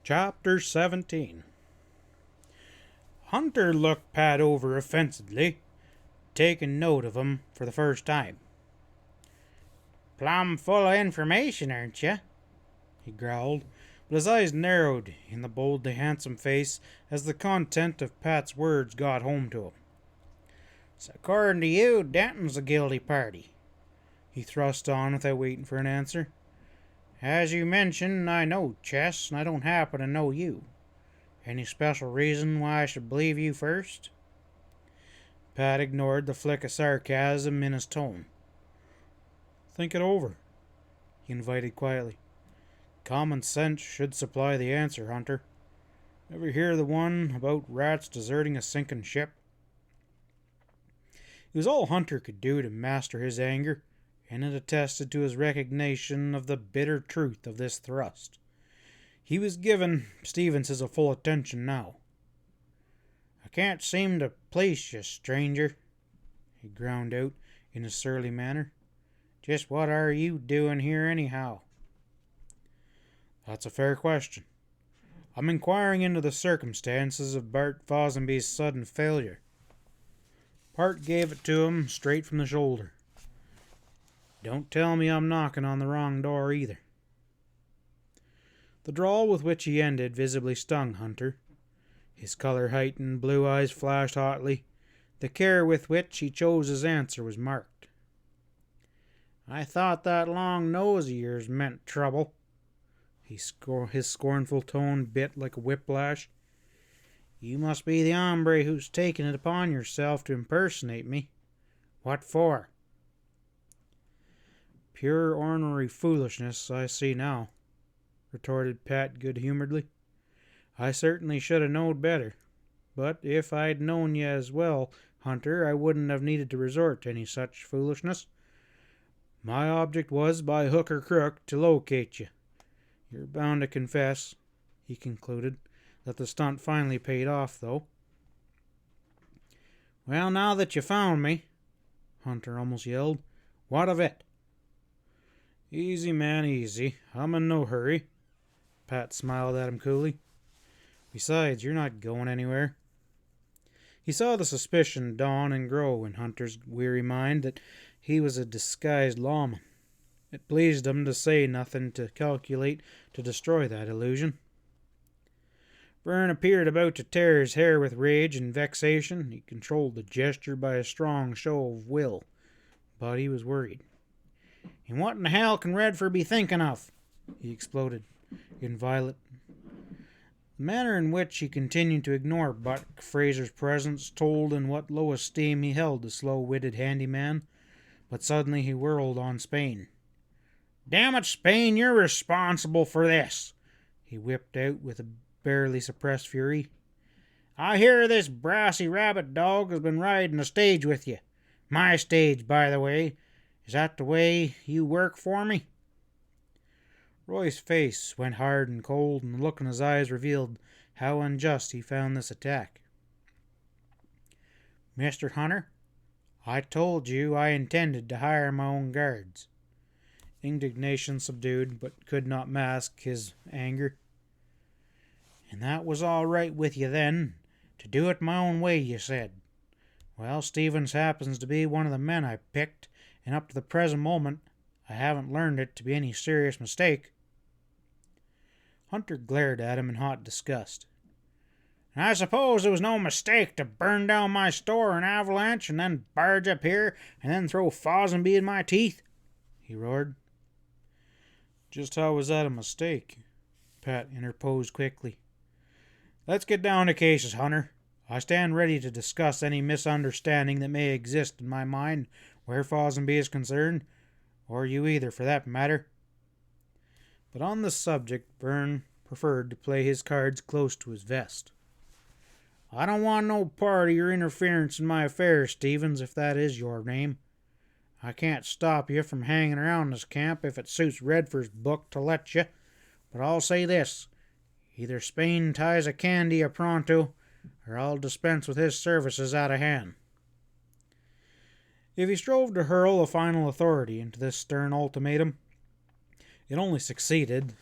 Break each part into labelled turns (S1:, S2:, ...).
S1: Chapter 17. Hunter looked Pat over offensively, taking note of him for the first time. "Plumb full of information, aren't you?" he growled, but his eyes narrowed in the boldly handsome face as the content of Pat's words got home to him. "So according to you, Denton's the guilty party," he thrust on without waiting for an answer. "As you mentioned, I know chess, and I don't happen to know you. Any special reason why I should believe you first?" Pat ignored the flick of sarcasm in his tone. "Think it over," he invited quietly. "Common sense should supply the answer, Hunter. Ever hear the one about rats deserting a sinking ship?" It was all Hunter could do to master his anger, and it attested to his recognition of the bitter truth of this thrust. He was giving Stevens his full attention now. "I can't seem to place you, stranger," he ground out in a surly manner. "Just what are you doing here anyhow?" "That's a fair question. I'm inquiring into the circumstances of Bart Follonsbees' sudden failure." Bart gave it to him straight from the shoulder. "Don't tell me I'm knocking on the wrong door either." The drawl with which he ended visibly stung Hunter. His color heightened, blue eyes flashed hotly. The care with which he chose his answer was marked. "I thought that long nose of yours meant trouble." His scornful tone bit like a whiplash. "You must be the hombre who's taken it upon yourself to impersonate me. What for?" "Pure ornery foolishness, I see now," retorted Pat good-humoredly. "I certainly should have known better. But if I'd known you as well, Hunter, I wouldn't have needed to resort to any such foolishness. My object was, by hook or crook, to locate you. You're bound to confess," he concluded, "that the stunt finally paid off, though." "Well, now that you found me," Hunter almost yelled, "what of it?" "Easy, man, easy. I'm in no hurry." Pat smiled at him coolly. "Besides, you're not going anywhere." He saw the suspicion dawn and grow in Hunter's weary mind that he was a disguised lawman. It pleased him to say nothing to calculate to destroy that illusion. Vern appeared about to tear his hair with rage and vexation. He controlled the gesture by a strong show of will, but he was worried. "And what in the hell can Redford be thinking of?" he exploded, in violent. The manner in which he continued to ignore Buck Fraser's presence told in what low esteem he held the slow-witted handyman, but suddenly he whirled on Spain. "Damn it, Spain, you're responsible for this!" he whipped out with a barely suppressed fury. "I hear this brassy rabbit dog has been riding a stage with you. My stage, by the way. Is that the way you work for me?" Roy's face went hard and cold, and the look in his eyes revealed how unjust he found this attack. "Mr. Hunter, I told you I intended to hire my own guards." Indignation subdued, but could not mask his anger. "And that was all right with you then? To do it my own way, you said? Well, Stevens happens to be one of the men I picked, and up to the present moment I haven't learned it to be any serious mistake." Hunter glared at him in hot disgust. "And I suppose it was no mistake to burn down my store in avalanche, and then barge up here, and then throw Follonsbees in my teeth?" he roared. "Just how was that a mistake?" Pat interposed quickly. "Let's get down to cases, Hunter. I stand ready to discuss any misunderstanding that may exist in my mind where Follonsbees is concerned, or you either, for that matter." But on this subject, Vern preferred to play his cards close to his vest. "I don't want no part of your interference in my affairs, Stevens, if that is your name. I can't stop you from hanging around this camp if it suits Redford's book to let you, but I'll say this. Either Spain ties a candy a pronto, or I'll dispense with his services out of hand." If he strove to hurl a final authority into this stern ultimatum, it only succeeded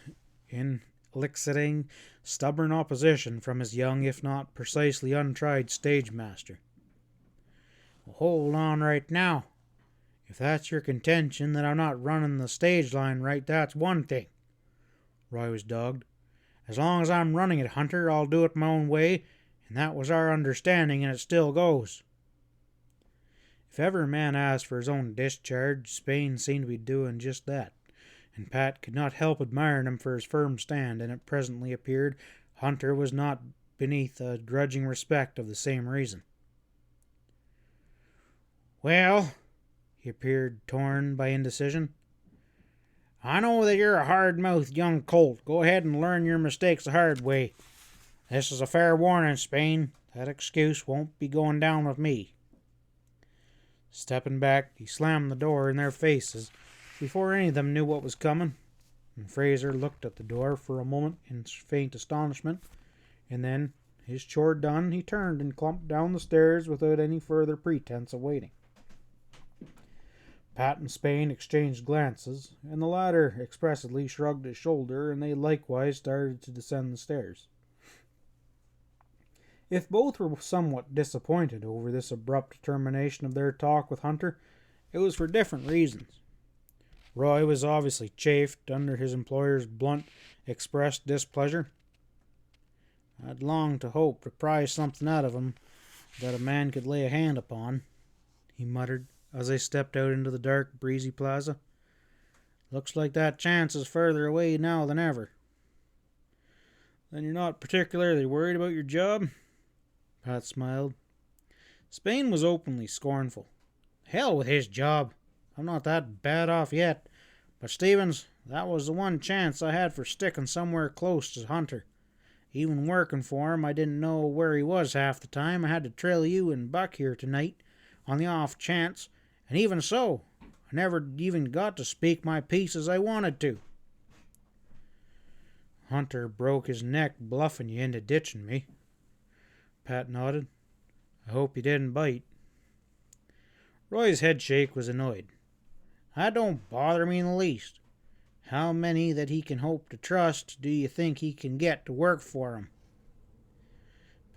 S1: in eliciting stubborn opposition from his young, if not precisely untried, stage master. Well, hold on right now. If that's your contention that I'm not running the stage line right, that's one thing. Roy was dogged. As long as I'm running it, Hunter, I'll do it my own way, and that was our understanding, and it still goes. If ever a man asked for his own discharge, Spain seemed to be doing just that, and Pat could not help admiring him for his firm stand, and it presently appeared Hunter was not beneath a grudging respect of the same reason. Well, he appeared torn by indecision. I know that you're a hard-mouthed young colt. Go ahead and learn your mistakes the hard way. This is a fair warning, Spain. That excuse won't be going down with me. Stepping back, he slammed the door in their faces before any of them knew what was coming, and Fraser looked at the door for a moment in faint astonishment, and then, his chore done, he turned and clumped down the stairs without any further pretense of waiting. Pat and Spain exchanged glances, and the latter expressively shrugged his shoulder, and they likewise started to descend the stairs. If both were somewhat disappointed over this abrupt termination of their talk with Hunter, it was for different reasons. Roy was obviously chafed under his employer's blunt, expressed displeasure. I'd longed to hope to pry something out of him that a man could lay a hand upon, he muttered, as they stepped out into the dark, breezy plaza. Looks like that chance is further away now than ever. Then you're not particularly worried about your job? Pat smiled. Spain was openly scornful. Hell with his job. I'm not that bad off yet. But Stevens, that was the one chance I had for sticking somewhere close to Hunter. Even working for him, I didn't know where he was half the time. I had to trail you and Buck here tonight, on the off chance. And even so, I never even got to speak my piece as I wanted to. Hunter broke his neck bluffing you into ditching me. Pat nodded. I hope you didn't bite. Roy's headshake was annoyed. That don't bother me in the least. How many that he can hope to trust do you think he can get to work for him?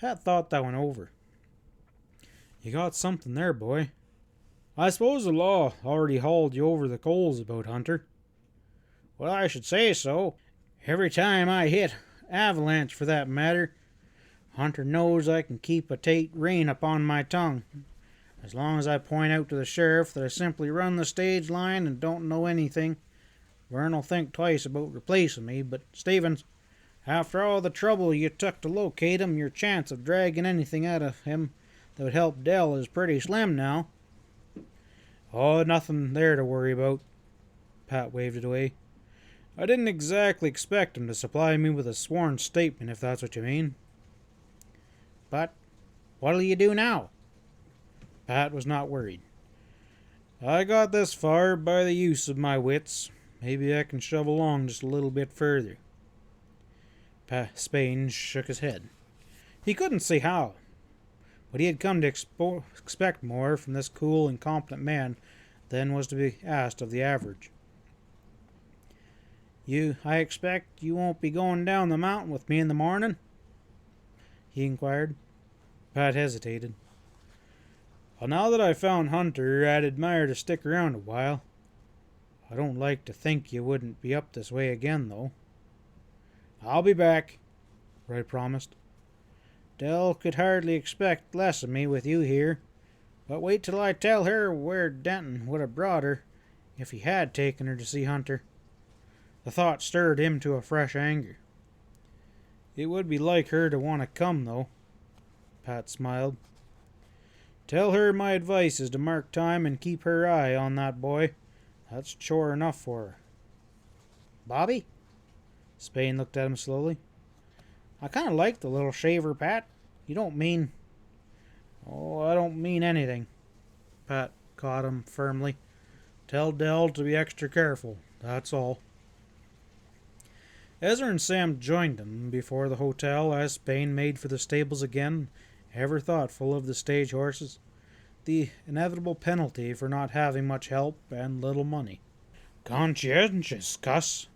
S1: Pat thought that one over. You got something there, boy. I suppose the law already hauled you over the coals about Hunter. Well, I should say so. Every time I hit avalanche, for that matter, Hunter knows I can keep a tight rein upon my tongue. As long as I point out to the sheriff that I simply run the stage line and don't know anything, Vern'll think twice about replacing me. But, Stevens, after all the trouble you took to locate him, your chance of dragging anything out of him that would help Dell is pretty slim now. Oh, nothing there to worry about. Pat waved it away. I didn't exactly expect him to supply me with a sworn statement, if that's what you mean. But what'll you do now? Pat was not worried. I got this far by the use of my wits. Maybe I can shove along just a little bit further. Spain shook his head. He couldn't see how, but he had come to expect more from this cool and competent man than was to be asked of the average. I expect you won't be going down the mountain with me in the morning? He inquired. Pat hesitated. Well, now that I've found Hunter, I'd admire to stick around a while. I don't like to think you wouldn't be up this way again, though. I'll be back, Roy promised. Dell could hardly expect less of me with you here, but wait till I tell her where Denton would have brought her if he had taken her to see Hunter. The thought stirred him to a fresh anger. It would be like her to want to come, though. Pat smiled. Tell her my advice is to mark time and keep her eye on that boy. That's chore enough for her. Bobby? Spain looked at him slowly. I kind of like the little shaver, Pat. You don't mean... Oh, I don't mean anything. Pat caught him firmly. Tell Dell to be extra careful. That's all. Ezra and Sam joined them before the hotel as Spain made for the stables again, ever thoughtful of the stage horses, the inevitable penalty for not having much help and little money. Conscientious cuss,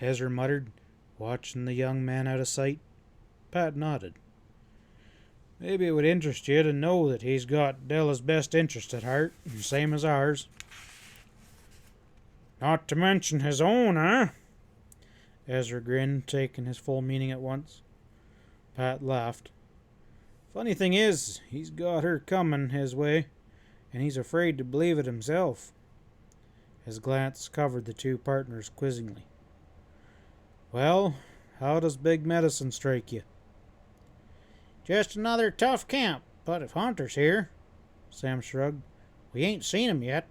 S1: Ezra muttered. watching the young man out of sight. Pat nodded. Maybe it would interest you to know that he's got Della's best interest at heart, same as ours. Not to mention his own, eh? Ezra grinned, taking his full meaning at once. Pat laughed. Funny thing is, he's got her coming his way, and he's afraid to believe it himself. His glance covered the two partners quizzingly. Well, how does big medicine strike you? Just another tough camp, but if Hunter's here, Sam shrugged, we ain't seen him yet.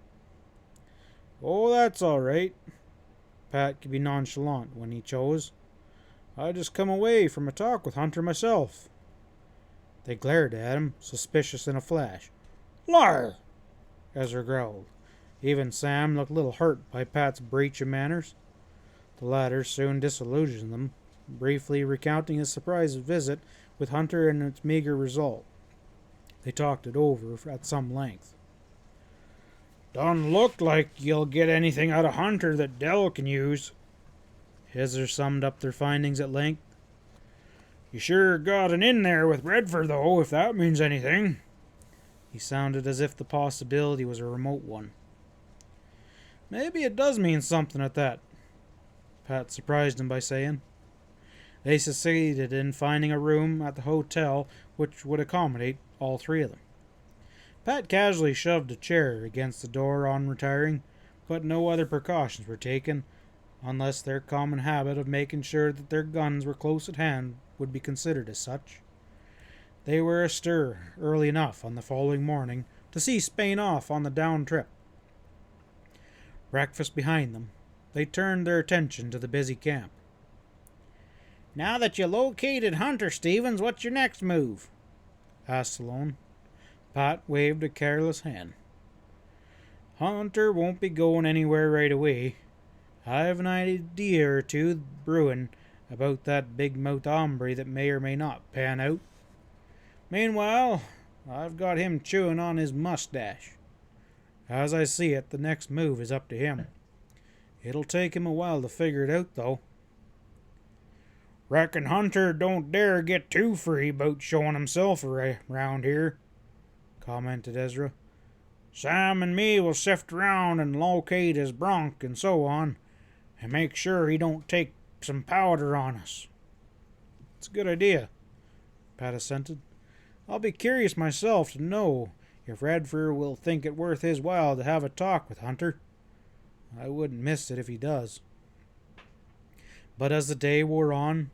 S1: Oh, that's all right. Pat could be nonchalant when he chose. I just come away from a talk with Hunter myself. They glared at him, suspicious in a flash. Liar! Ezra growled. Even Sam looked a little hurt by Pat's breach of manners. The latter soon disillusioned them, briefly recounting his surprise visit with Hunter and its meager result. They talked it over at some length. Don't look like you'll get anything out of Hunter that Dell can use. Ezra summed up their findings at length. You sure got an in there with Redford, though, if that means anything. He sounded as if the possibility was a remote one. Maybe it does mean something at that, Pat surprised him by saying. They succeeded in finding a room at the hotel which would accommodate all three of them. Pat casually shoved a chair against the door on retiring, but no other precautions were taken, unless their common habit of making sure that their guns were close at hand would be considered as such. They were astir early enough on the following morning to see Spain off on the down trip. Breakfast behind them, they turned their attention to the busy camp. Now that you located Hunter, Stevens, what's your next move? Asked Stallone. Pat waved a careless hand. Hunter won't be going anywhere right away. I've an idea or two brewing about that big-mouth hombre that may or may not pan out. Meanwhile, I've got him chewing on his mustache. As I see it, the next move is up to him. It'll take him a while to figure it out, though. Reckon Hunter don't dare get too free about showing himself around here, commented Ezra. Sam and me will sift around and locate his bronc and so on, and make sure he don't take some powder on us. It's a good idea, Pat assented. I'll be curious myself to know if Redford will think it worth his while to have a talk with Hunter. I wouldn't miss it if he does. But as the day wore on,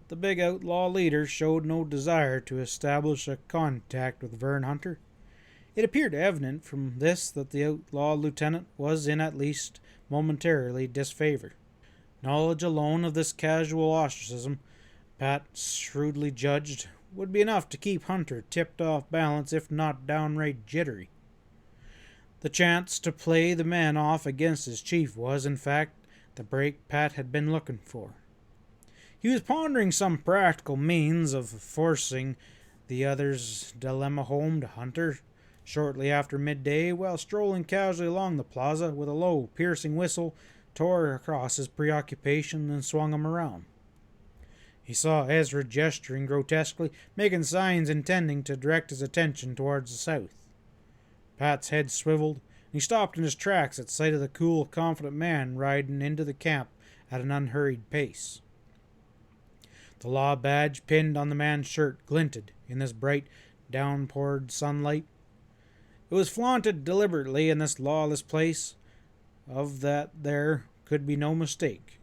S1: the big outlaw leader showed no desire to establish a contact with Vern Hunter. It appeared evident from this that the outlaw lieutenant was in at least momentarily disfavor. Knowledge alone of this casual ostracism, Pat shrewdly judged, would be enough to keep Hunter tipped off balance, if not downright jittery. The chance to play the man off against his chief was, in fact, the break Pat had been looking for. He was pondering some practical means of forcing the other's dilemma home to Hunter shortly after midday, while strolling casually along the plaza with a low, piercing whistle tore across his preoccupation and swung him around. He saw Ezra gesturing grotesquely, making signs intending to direct his attention towards the south. Pat's head swiveled, and he stopped in his tracks at sight of the cool, confident man riding into the camp at an unhurried pace. The law badge pinned on the man's shirt glinted in this bright, downpoured sunlight. It was flaunted deliberately in this lawless place. Of that there could be no mistake.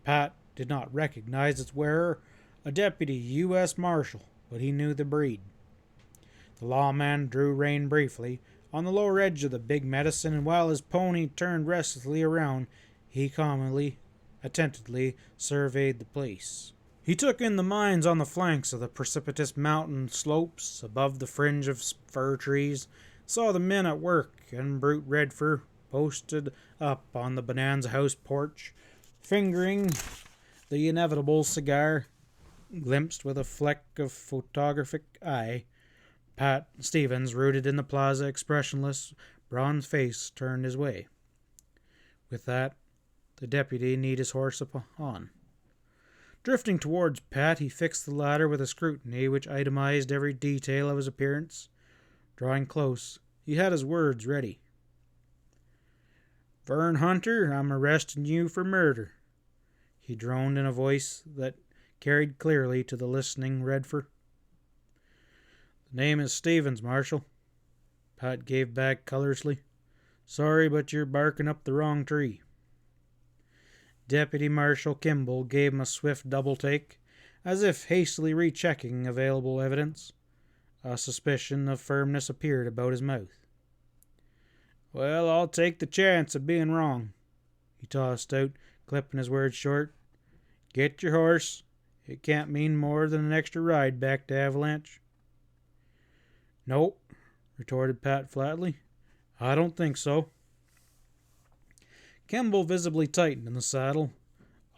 S1: Pat did not recognize its wearer, a deputy U.S. Marshal, but he knew the breed. The lawman drew rein briefly on the lower edge of the big medicine, and while his pony turned restlessly around, he calmly, attentively surveyed the place. He took in the mines on the flanks of the precipitous mountain slopes above the fringe of fir trees, saw the men at work, and Brute Redford posted up on the Bonanza House porch, fingering the inevitable cigar, glimpsed with a fleck of photographic eye. Pat Stevens, rooted in the plaza, expressionless, bronze face turned his way. With that, the deputy kneed his horse on. Drifting towards Pat, he fixed the latter with a scrutiny which itemized every detail of his appearance. Drawing close, he had his words ready. "Vern Hunter, I'm arresting you for murder," he droned in a voice that carried clearly to the listening Redford. "The name is Stevens, Marshal," Pat gave back colorlessly. "Sorry, but you're barking up the wrong tree." Deputy Marshal Kimball gave him a swift double-take, as if hastily rechecking available evidence. A suspicion of firmness appeared about his mouth. "Well, I'll take the chance of being wrong," he tossed out, clipping his words short. "Get your horse. It can't mean more than an extra ride back to Avalanche." "Nope," retorted Pat flatly. "I don't think so." Kimball visibly tightened in the saddle.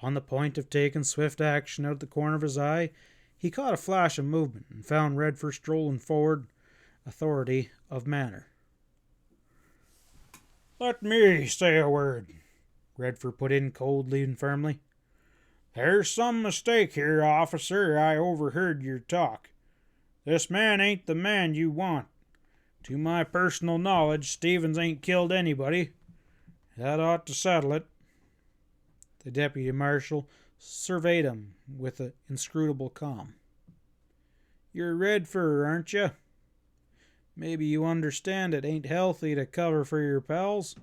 S1: On the point of taking swift action out of the corner of his eye, he caught a flash of movement and found Redford strolling forward, authority of manner. "Let me say a word," Redford put in coldly and firmly. "There's some mistake here, officer. I overheard your talk. This man ain't the man you want. To my personal knowledge, Stevens ain't killed anybody. That ought to settle it." The deputy marshal surveyed him with an inscrutable calm. "You're Redford, aren't you? Maybe you understand it ain't healthy to cover for your pals."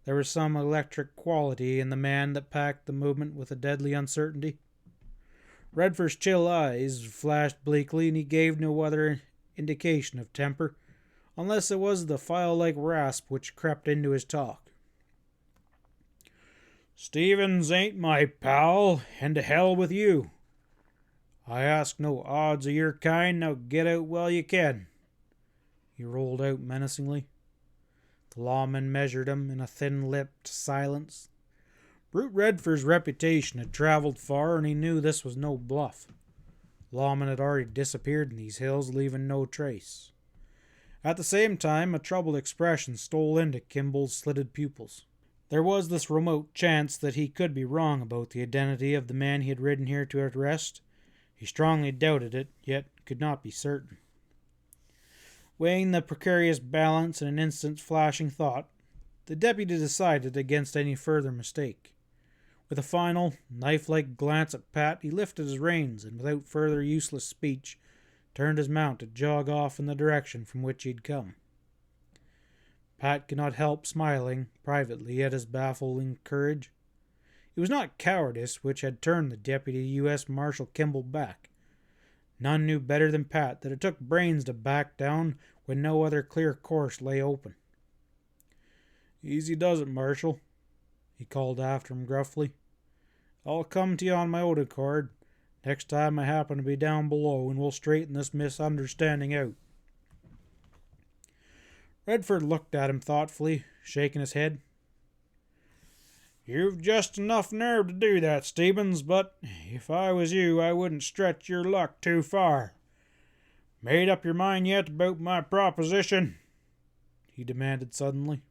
S1: There was some electric quality in the man that packed the movement with a deadly uncertainty. Redford's chill eyes flashed bleakly, and he gave no other indication of temper, unless it was the file-like rasp which crept into his talk. "Stevens ain't my pal, and to hell with you. I ask no odds of your kind. Now get out while you can," he rolled out menacingly. The lawman measured him in a thin-lipped silence. Brute Redford's reputation had traveled far, and he knew this was no bluff. The lawman had already disappeared in these hills, leaving no trace. At the same time, a troubled expression stole into Kimball's slitted pupils. There was this remote chance that he could be wrong about the identity of the man he had ridden here to arrest. He strongly doubted it, yet could not be certain. Weighing the precarious balance in an instant's flashing thought, the deputy decided against any further mistake. With a final, knife-like glance at Pat, he lifted his reins and, without further useless speech, turned his mount to jog off in the direction from which he had come. Pat could not help smiling privately at his baffling courage. It was not cowardice which had turned the deputy U.S. Marshal Kimball back. None knew better than Pat that it took brains to back down when no other clear course lay open. "Easy does it, Marshal," he called after him gruffly. "I'll come to you on my own accord next time I happen to be down below, and we'll straighten this misunderstanding out." Redford looked at him thoughtfully, shaking his head. "You've just enough nerve to do that, Stevens, but if I was you, I wouldn't stretch your luck too far. Made up your mind yet about my proposition?" he demanded suddenly.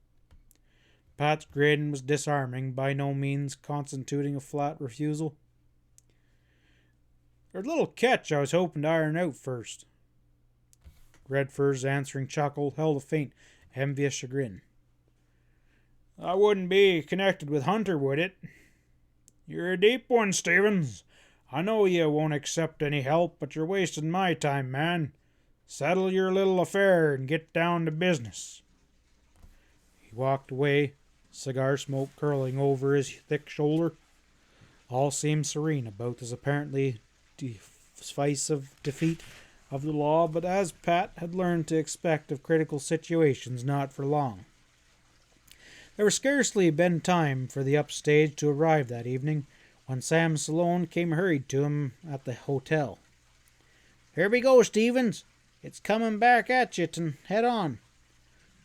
S1: Pat's grin was disarming, by no means constituting a flat refusal. "There's a little catch I was hoping to iron out first." Redford's answering chuckle held a faint, envious chagrin. "I wouldn't be connected with Hunter, would it? You're a deep one, Stevens. I know you won't accept any help, but you're wasting my time, man. Settle your little affair and get down to business." He walked away, cigar smoke curling over his thick shoulder. All seemed serene about this apparently decisive defeat of the law, but as Pat had learned to expect of critical situations, not for long. There was scarcely been time for the upstage to arrive that evening when Sam Salone came hurried to him at the hotel. "Here we go, Stevens. It's coming back at you to head on,"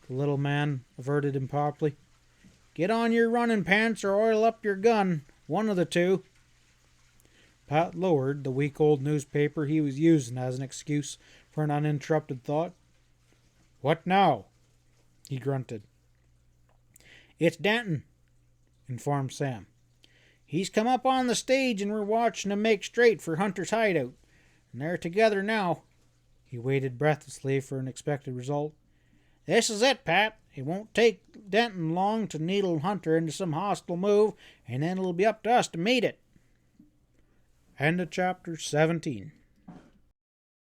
S1: the little man averted improperly. "Get on your running pants or oil up your gun. One of the two." Pat lowered the week-old newspaper he was using as an excuse for an uninterrupted thought. "What now?" he grunted. "It's Danton," informed Sam. He's come up on the stage and we're watching him make straight for Hunter's hideout. And they're together now." He waited breathlessly for an expected result. "This is it, Pat. It won't take Denton long to needle Hunter into some hostile move, and then it'll be up to us to meet it." End of chapter 17.